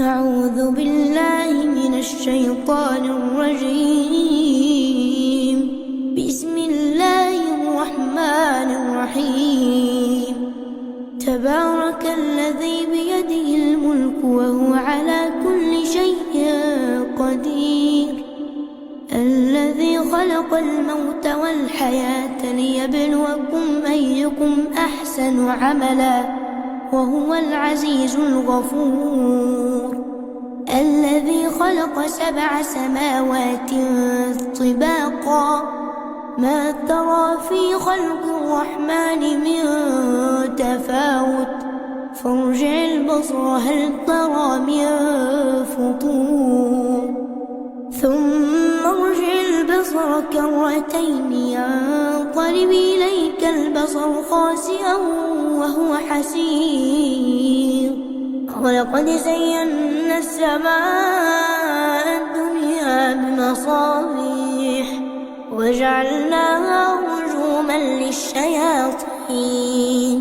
أعوذ بالله من الشيطان الرجيم. بسم الله الرحمن الرحيم. تبارك الذي بيده الملك وهو على كل شيء قدير، الذي خلق الموت والحياة ليبلوكم أيكم أحسن عملا وهو العزيز الغفور. الذي خلق 7 سماوات طباقا، ما ترى في خلق الرحمن من تفاوت، فارجع البصر هل ترى من فطور، ثم ارجع البصر كرتين ينقلب إليك البصر خاسئا وهو حسير. ولقد زينا السماء الدنيا بمصابيح وجعلناها رجوما للشياطين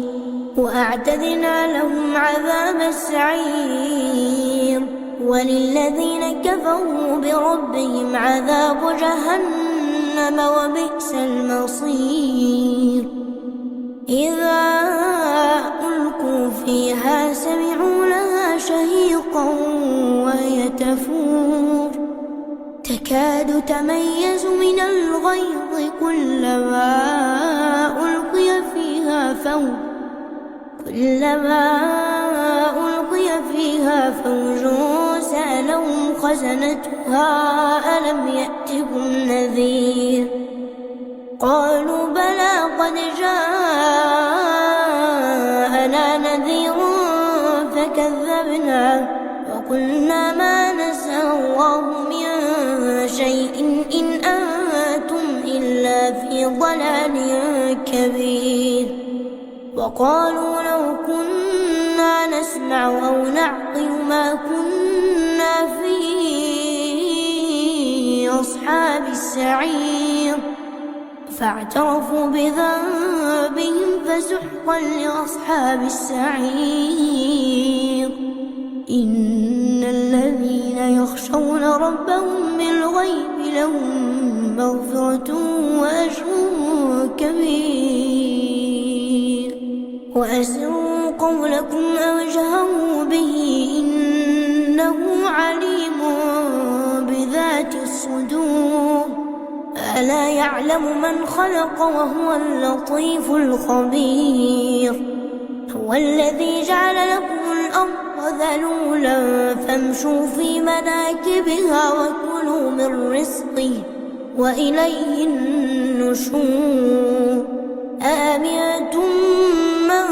وأعتدنا لهم عذاب السعير. وللذين كفروا بربهم عذاب جهنم وبئس المصير. إذا ألقوا فيها سمعوا لها شهيقا وهي تفور، تكاد تميز من الغيظ كلما ألقي فيها فوج سألهم خزنتها ألم يأتكم نذير؟ قالوا بلى قد جاءنا نذير فكذبنا وقلنا ما نزل الله من شيء إن أنتم إلا في ضلال كبير. وقالوا لو كنا نسمع أو نعقل ما كنا في أصحاب السعير، فاعترفوا بذنبهم فسحقا لأصحاب السعير. إن الذين يخشون ربهم بالغيب لهم مغفرة وأجر كبير. وأسروا قولكم أو اجهروا به إنه عليم بذات الصدور. ألا يعلم من خلق وهو اللطيف الخبير. هو الذي جعل لكم الأرض ذلولا فامشوا في مناكبها وكلوا من رزقه وإليه النشور. أأمنتم من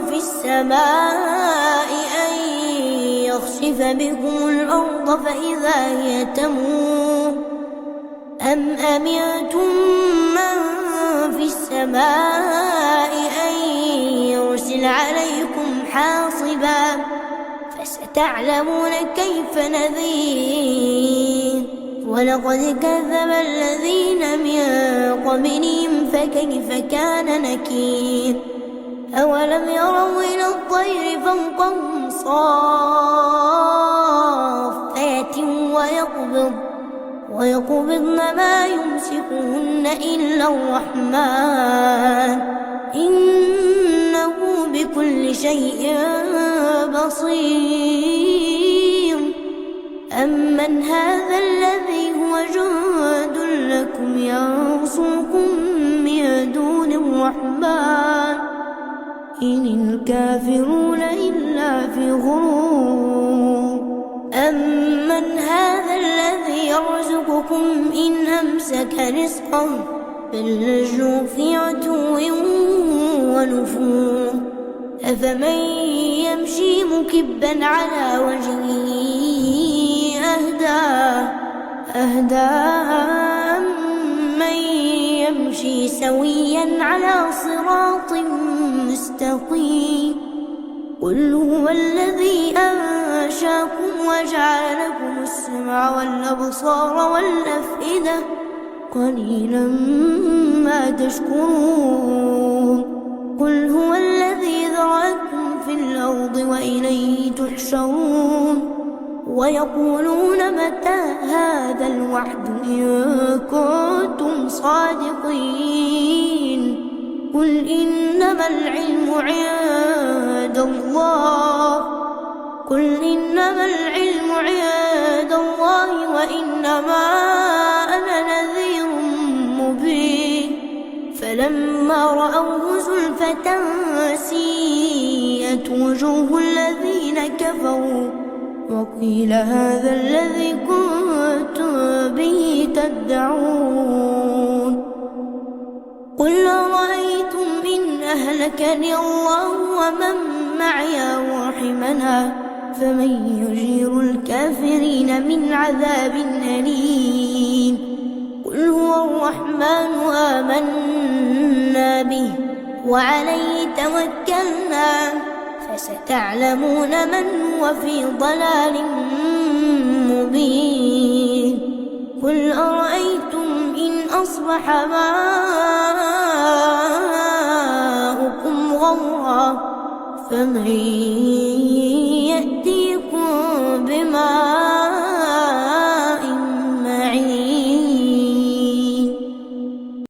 في السماء أن يخسف بكم الأرض فإذا هي تمور، أم أمنتم من في السماء أن يرسل عليكم حاصبا فستعلمون كيف نذير. ولقد كذب الذين من قبلهم فكيف كان نكير. أولم يروا إلى الطير فوقهم صافات ويقبضن ما يمسكهن إلا الرحمن إنه بكل شيء بصير. أمن هذا الذي هو جند لكم ينصركم من دون الرحمن إن الكافرون إلا في غرور. أمن هذا الذي يرزقكم إن أمسك رزقه بل لجوا في عتو ونفور. أفمن يمشي مكبا على وجهه أهدى أمن يمشي سويا على صراط مستقيم. قل هو الذي أنشاكم وجعل لكم السمع والأبصار والأفئدة قليلا ما تشكرون. قل هو الذي ذرأكم في الأرض وإليه تحشرون. ويقولون متى هذا الوعد إن كنتم صادقين قل إنما العلم عند الله وإنما أنا نذير مبين فلما رأوه زلفة سيئت وجوه الذين كفروا وقيل هذا الذي كنتم به تدعون قل أرأيتم إن أهلكني الله ومن معي ورحمنا فمن يجير الكافرين من عذاب أليم قل هو الرحمن آمنا به وعليه توكلنا فستعلمون من هو في ضلال مبين قل أرأيتم إن أصبح ماؤكم غورا فمن يأتيكم بماء